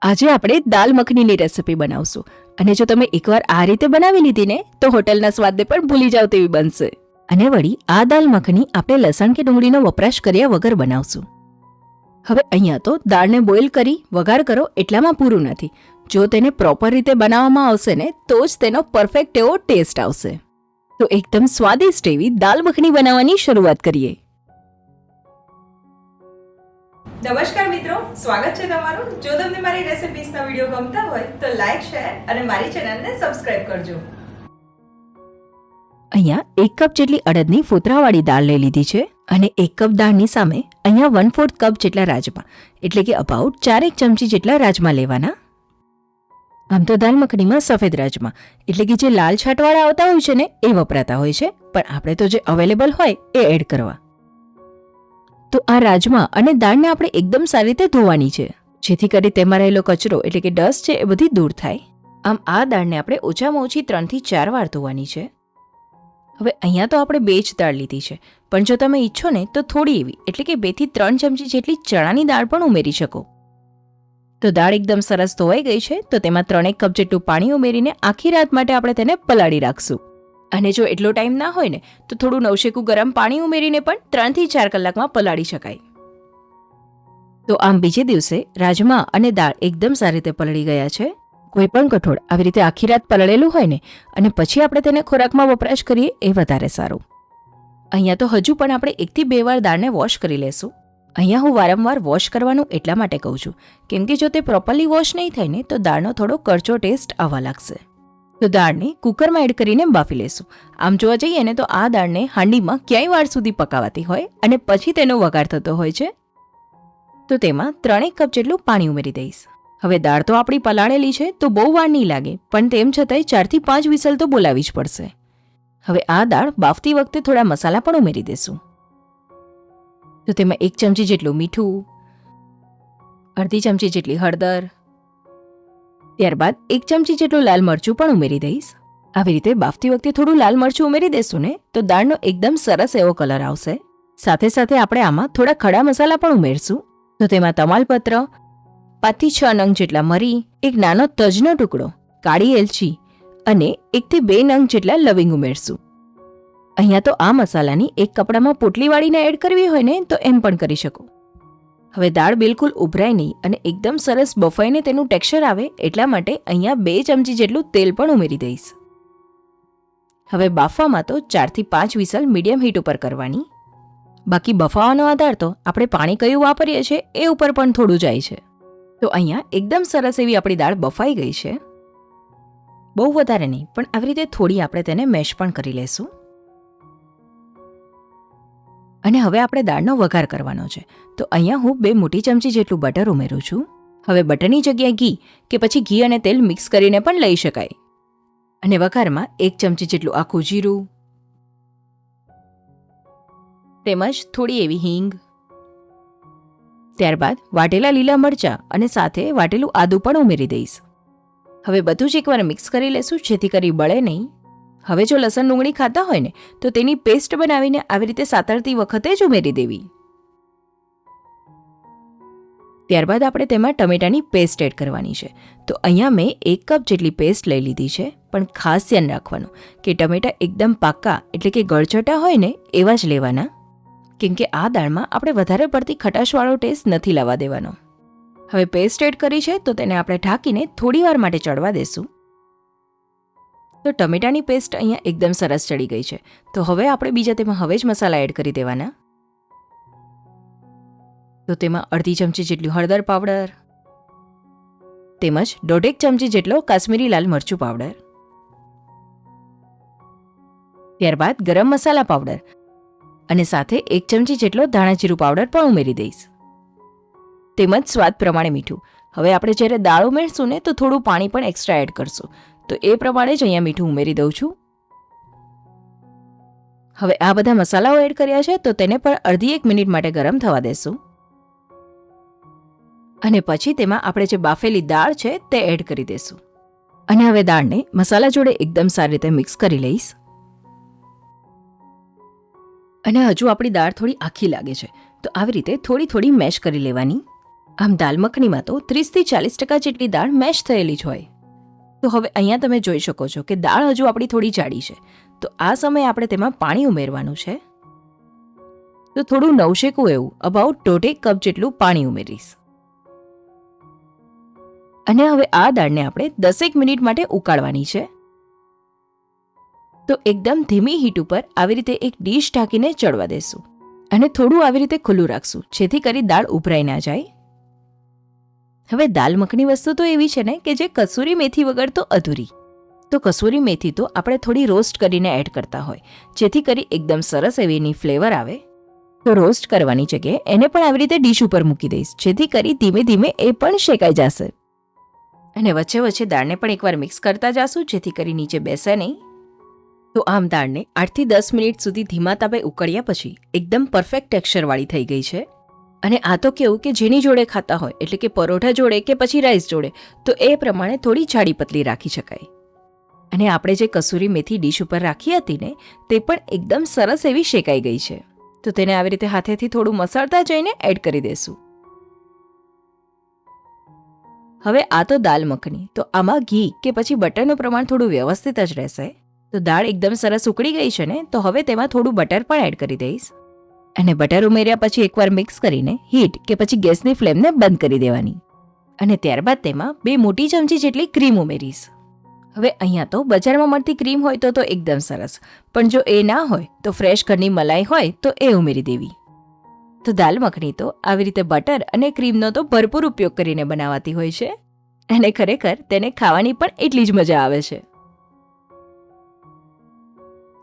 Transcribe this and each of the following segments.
આજે આપણે દાલ મખનીની રેસિપી બનાવશું અને જો તમે એકવાર આ રીતે બનાવી લીધી ને તો હોટલના સ્વાદને પણ ભૂલી જાવ તેવી બનશે. અને વળી આ દાલ મખની આપણે લસણ કે ડુંગળીનો વપરાશ કર્યા વગર બનાવશું. હવે અહીંયા તો દાળને બોઇલ કરી વઘાર કરો એટલામાં પૂરું નથી. જો તેને પ્રોપર રીતે બનાવવામાં આવશે ને તો જ તેનો પરફેક્ટ એવો ટેસ્ટ આવશે. તો એકદમ સ્વાદિષ્ટ એવી દાલ મખની બનાવવાની શરૂઆત કરીએ. નમસ્કાર મિત્રો, સ્વાગત છે તમારું. જો તમને મારી રેસિપીઝના વિડીયો ગમતા હોય તો લાઈક, શેર અને મારી ચેનલને સબસ્ક્રાઇબ કરજો. અહીંયા 1 કપ જેટલી અડદની ફોતરાવાળી દાળ લઈ લીધી છે અને 1 કપ દાળની સામે અહીંયા 1/4 કપ જેટલા રાજમા એટલે કે અબાઉટ 4 ચમચી જેટલા રાજમા લેવાના. આમ તો દાલ મખનીમાં સફેદ રાજમા એટલે કે જે લાલ છાંટવાળા આવતા હોય છે ને એ વપરાતા હોય છે, પણ આપણે તો જે અવેલેબલ હોય એ એડ કરવા. તો આ રાજમા અને દાળને આપણે એકદમ સારી રીતે ધોવાની છે, જેથી કરી તેમાં રહેલો કચરો એટલે કે ડસ્ટ છે એ બધી દૂર થાય. આમ આ દાળને આપણે ઓછામાં ઓછી 3 થી 4 વાર ધોવાની છે. હવે અહીંયા તો આપણે 2 જ દાળ લીધી છે, પણ જો તમે ઈચ્છો ને તો થોડી એવી એટલે કે 2 થી 3 ચમચી જેટલી ચણાની દાળ પણ ઉમેરી શકો. તો દાળ એકદમ સરસ ધોવાઈ ગઈ છે, તો તેમાં 3 કપ જેટલું પાણી ઉમેરીને આખી રાત માટે આપણે તેને પલાળી રાખશું. અને જો એટલો ટાઈમ ના હોય ને તો થોડું નવશેકું ગરમ પાણી ઉમેરીને પણ 3 થી 4 કલાકમાં પલાળી શકાય. તો આમ બીજે દિવસે રાજમા અને દાળ એકદમ સારી રીતે પલળી ગયા છે. કોઈ પણ કઠોળ આવી રીતે આખી રાત પલળેલું હોય ને અને પછી આપણે તેને ખોરાકમાં વપરાશ કરીએ એ વધારે સારું. અહીંયા તો હજુ પણ આપણે 1 થી 2 વાર દાળને વોશ કરી લેશું. અહીંયા હું વારંવાર વોશ કરવાનું એટલા માટે કહું છું કેમ કે જો તે પ્રોપરલી વોશ નહીં થાય ને તો દાળનો થોડો કરચો ટેસ્ટ આવવા લાગશે. તો દાળને કુકરમાં એડ કરીને બાફી લેશું. આમ જોવા જઈએ ને તો આ દાળને હાંડીમાં ક્યાંય વાર સુધી પકાવાતી હોય અને પછી તેનો વઘાર થતો હોય છે. તો તેમાં 3 કપ જેટલું પાણી ઉમેરી દઈશ. હવે દાળ તો આપણી પલાળેલી છે તો બહુ વાર નહીં લાગે, પણ તેમ છતાંય 4 થી 5 વિસલ તો બોલાવી જ પડશે. હવે આ દાળ બાફતી વખતે થોડા મસાલા પણ ઉમેરી દેશું. તો તેમાં 1 ચમચી જેટલું મીઠું, અડધી ચમચી જેટલી હળદર, ત્યારબાદ 1 ચમચી જેટલું લાલ મરચું પણ ઉમેરી દઈશ. આવી રીતે બાફતી વખતે થોડું લાલ મરચું ઉમેરી દેશું ને તો દાળનો એકદમ સરસ એવો કલર આવશે. સાથે સાથે આપણે આમાં થોડા ખડા મસાલા પણ ઉમેરશું. તો તેમાં તમાલપત્ર, 5 થી 6 નંગ જેટલા મરી, એક નાનો તજનો ટુકડો, કાળી એલચી અને 1 થી 2 નંગ જેટલા લવિંગ ઉમેરશું. અહીંયા તો આ મસાલાની એક કપડામાં પોટલી વાળીને એડ કરવી હોય ને તો એમ પણ કરી શકો. હવે દાળ બિલકુલ ઉભરાય નહીં અને એકદમ સરસ બફાઈને તેનું ટેક્સચર આવે એટલા માટે અહીંયા 2 ચમચી જેટલું તેલ પણ ઉમેરી દઈશ. હવે બાફવામાં તો 4 થી 5 વિસલ મીડિયમ હીટ ઉપર કરવાની. બાકી બફાવાનો આધાર તો આપણે પાણી કયું વાપરીએ છીએ એ ઉપર પણ થોડું જાય છે. તો અહીંયા એકદમ સરસ એવી આપણી દાળ બફાઈ ગઈ છે. બહુ વધારે નહીં, પણ આવી રીતે થોડી આપણે તેને મેશ પણ કરી લેશું. અને હવે આપણે દાળનો વઘાર કરવાનો છે. તો અહીંયા હું 2 મોટી ચમચી જેટલું બટર ઉમેરું છું. હવે બટરની જગ્યાએ ઘી કે પછી ઘી અને તેલ મિક્સ કરીને પણ લઈ શકાય. અને વઘારમાં 1 ચમચી જેટલું આખું જીરું, તેમજ થોડી એવી હિંગ, ત્યારબાદ વાટેલા લીલા મરચાં અને સાથે વાટેલું આદું પણ ઉમેરી દઈશ. હવે બધું જ એકવાર મિક્સ કરી લેશું જેથી કરી બળે નહીં. હવે જો લસણ ડુંગળી ખાતા હોય ને તો તેની પેસ્ટ બનાવીને આવી રીતે સાતળતી વખતે જ ઉમેરી દેવી. ત્યારબાદ આપણે તેમાં ટમેટાની પેસ્ટ એડ કરવાની છે. તો અહીંયા મેં 1 કપ જેટલી પેસ્ટ લઈ લીધી છે, પણ ખાસ ધ્યાન રાખવાનું કે ટમેટા એકદમ પાકા એટલે કે ગળચટા હોય ને એવા જ લેવાના, કેમ કે આ દાળમાં આપણે વધારે પડતી ખટાશવાળો ટેસ્ટ નથી લાવવા દેવાનો. હવે પેસ્ટ એડ કરી છે તો તેને આપણે ઢાંકીને થોડી વાર માટે ચડવા દેશું. તો ટમેટાની પેસ્ટ અહીંયા એકદમ સરસ ચડી ગઈ છે. તો હવે આપણે બીજા તેમાં હવે જ મસાલા એડ કરી દેવાના. તો તેમાં અડધી ચમચી જેટલું હળદર પાવડર, તેમજ 1.5 ચમચી જેટલો કાશ્મીરી લાલ મરચું પાવડર, ત્યારબાદ ગરમ મસાલા પાવડર અને સાથે 1 ચમચી જેટલો ધાણાજીરું પાવડર પણ ઉમેરી દઈશ. તેમજ સ્વાદ પ્રમાણે મીઠું. હવે આપણે જ્યારે દાળ ઉમેરશું ને તો થોડું પાણી પણ એક્સ્ટ્રા એડ કરશું. તો એ પ્રમાણે જ અહીંયા મીઠું ઉમેરી દઉં છું. હવે આ બધા મસાલાઓ એડ કર્યા છે તો તેને પણ અડધી 1 મિનિટ માટે ગરમ થવા દેશું. અને પછી તેમાં આપણે જે બાફેલી દાળ છે તે એડ કરી દેશું. અને હવે દાળને મસાલા જોડે એકદમ સારી રીતે મિક્સ કરી લઈશ. અને હજુ આપણી દાળ થોડી આખી લાગે છે તો આવી રીતે થોડી થોડી મેશ કરી લેવાની. આમ દાલ મખનીમાં તો 30-40% જેટલી દાળ મેશ થયેલી જ હોય. તો હવે અહીંયા તમે જોઈ શકો છો કે દાળ હજુ આપણી થોડી જાડી છે. તો આ સમયે આપણે તેમાં પાણી ઉમેરવાનું છે. તો થોડું નવશેકું એવું અબાઉટ 1.5 કપ જેટલું પાણી ઉમેરીશ. અને હવે આ દાળને આપણે 10 મિનિટ માટે ઉકાળવાની છે. તો એકદમ ધીમી હીટ ઉપર આવી રીતે એક ડીશ ઢાંકીને ચડવા દેશું અને થોડું આવી રીતે ખુલ્લું રાખશું જેથી કરી દાળ ઉભરાઈ ના જાય. હવે દાલ મખની વસ્તુ તો એવી છે ને કે જે કસૂરી મેથી વગર તો અધૂરી. તો કસૂરી મેથી તો આપણે થોડી રોસ્ટ કરીને એડ કરતા હોય જેથી કરી એકદમ સરસ એવી એની ફ્લેવર આવે. તો રોસ્ટ કરવાની જગ્યાએ એને પણ આવી રીતે ડીશ ઉપર મૂકી દઈશ જેથી કરી ધીમે ધીમે એ પણ શેકાઈ જશે. અને વચ્ચે વચ્ચે દાળને પણ એકવાર મિક્સ કરતા જાશું જેથી કરી નીચે બેસે નહીં. તો આમ દાળને 8 થી 10 મિનિટ સુધી ધીમા તાપે ઉકળ્યા પછી એકદમ પરફેક્ટ ટેક્સચરવાળી થઈ ગઈ છે. અને આ તો કેવું કે જેની જોડે ખાતા હોય એટલે કે પરોઠા જોડે કે પછી રાઈસ જોડે તો એ પ્રમાણે થોડી જાડી પતલી રાખી શકાય. અને આપણે જે કસૂરી મેથી ડીશ ઉપર રાખી હતી ને તે પણ એકદમ સરસ એવી શેકાઈ ગઈ છે. તો તેને આવી રીતે હાથેથી થોડું મસળતા જઈને એડ કરી દેશું. હવે આ તો દાલ મખની, તો આમાં ઘી કે પછી બટરનું પ્રમાણ થોડું વ્યવસ્થિત જ રહેશે. તો દાળ એકદમ સરસ ઉકળી ગઈ છે ને તો હવે તેમાં થોડું બટર પણ એડ કરી દઈશ. અને બટર ઉમેર્યા પછી એકવાર મિક્સ કરીને હીટ કે પછી ગેસની ફ્લેમને બંધ કરી દેવાની. અને ત્યારબાદ તેમાં 2 મોટી ચમચી જેટલી ક્રીમ ઉમેરીશ. હવે અહીંયા તો બજારમાં મળતી ક્રીમ હોય તો એકદમ સરસ, પણ જો એ ના હોય તો ફ્રેશ ઘરની મલાઈ હોય તો એ ઉમેરી દેવી. તો દાલ મખની તો આવી રીતે બટર અને ક્રીમનો તો ભરપૂર ઉપયોગ કરીને બનાવાતી હોય છે અને ખરેખર તેને ખાવાની પણ એટલી જ મજા આવે છે.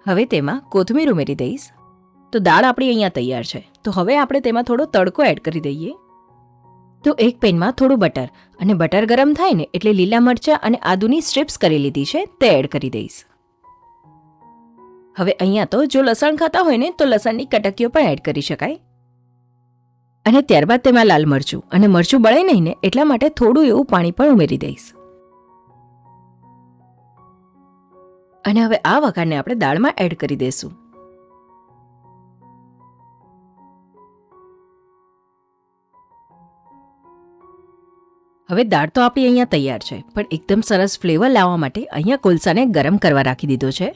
હવે તેમાં કોથમીર ઉમેરી દઈશ. તો દાળ આપણી અહીંયા તૈયાર છે. તો હવે આપણે તેમાં થોડો તડકો એડ કરી દઈએ. તો એક પેનમાં થોડું બટર, અને બટર ગરમ થાય ને એટલે લીલા મરચાં અને આદુની સ્ટ્રીપ્સ કરી લીધી છે તે એડ કરી દઈશ. હવે અહીંયા તો જો લસણ ખાતા હોય ને તો લસણની કટકીઓ પણ એડ કરી શકાય. અને ત્યારબાદ તેમાં લાલ મરચું, અને મરચું બળે નહીં ને એટલા માટે થોડું એવું પાણી પણ ઉમેરી દઈશ. અને હવે આ વઘારને આપણે દાળમાં એડ કરી દઈશું. હવે દાળ તો આપણી અહીંયા તૈયાર છે, પણ એકદમ સરસ ફ્લેવર લાવવા માટે અહીંયા કોલસાને ગરમ કરવા રાખી દીધો છે.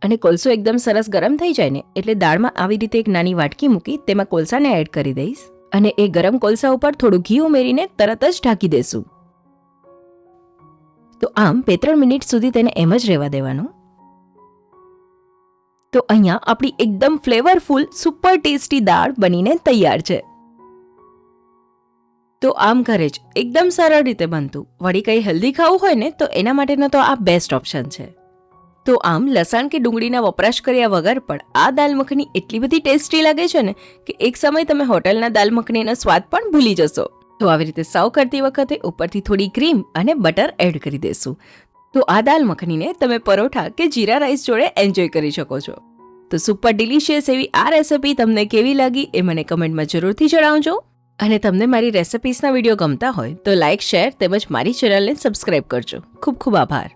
અને કોલસો એકદમ સરસ ગરમ થઈ જાય ને એટલે દાળમાં આવી રીતે એક નાની વાટકી મૂકી તેમાં કોલસાને એડ કરી દઈશ. અને એ ગરમ કોલસા ઉપર થોડું ઘી ઉમેરીને તરત જ ઢાંકી દેશું. તો આમ 2-3 મિનિટ સુધી તેને એમ જ રહેવા દેવાનું. તો અહીંયા આપણી એકદમ ફ્લેવરફુલ સુપર ટેસ્ટી દાળ બનીને તૈયાર છે. તો આમ ઘરે જ એકદમ સરળ રીતે બનતું વળી કંઈ હેલ્ધી ખાવું હોય ને તો એના માટેનો તો આ બેસ્ટ ઓપ્શન છે. તો આમ લસણ કે ડુંગળીના વપરાશ કર્યા વગર પણ આ દાલ મખની એટલી બધી ટેસ્ટી લાગે છે ને કે એક સમય તમે હોટલના દાલ મખનીનો સ્વાદ પણ ભૂલી જશો. તો આવી રીતે સર્વ કરતી વખતે ઉપરથી થોડી ક્રીમ અને બટર એડ કરી દેશું. તો આ દાલ મખનીને તમે પરોઠા કે જીરા રાઈસ જોડે એન્જોય કરી શકો છો. તો સુપર ડિલિશિયસ એવી આ રેસિપી તમને કેવી લાગી એ મને કમેન્ટમાં જરૂરથી જણાવજો. અને તમને મારી રેસિપીસના વિડીયો ગમતા હોય તો લાઇક, શેર તેમજ મારી ચેનલને સબસ્ક્રાઇબ કરજો. ખૂબ ખૂબ આભાર.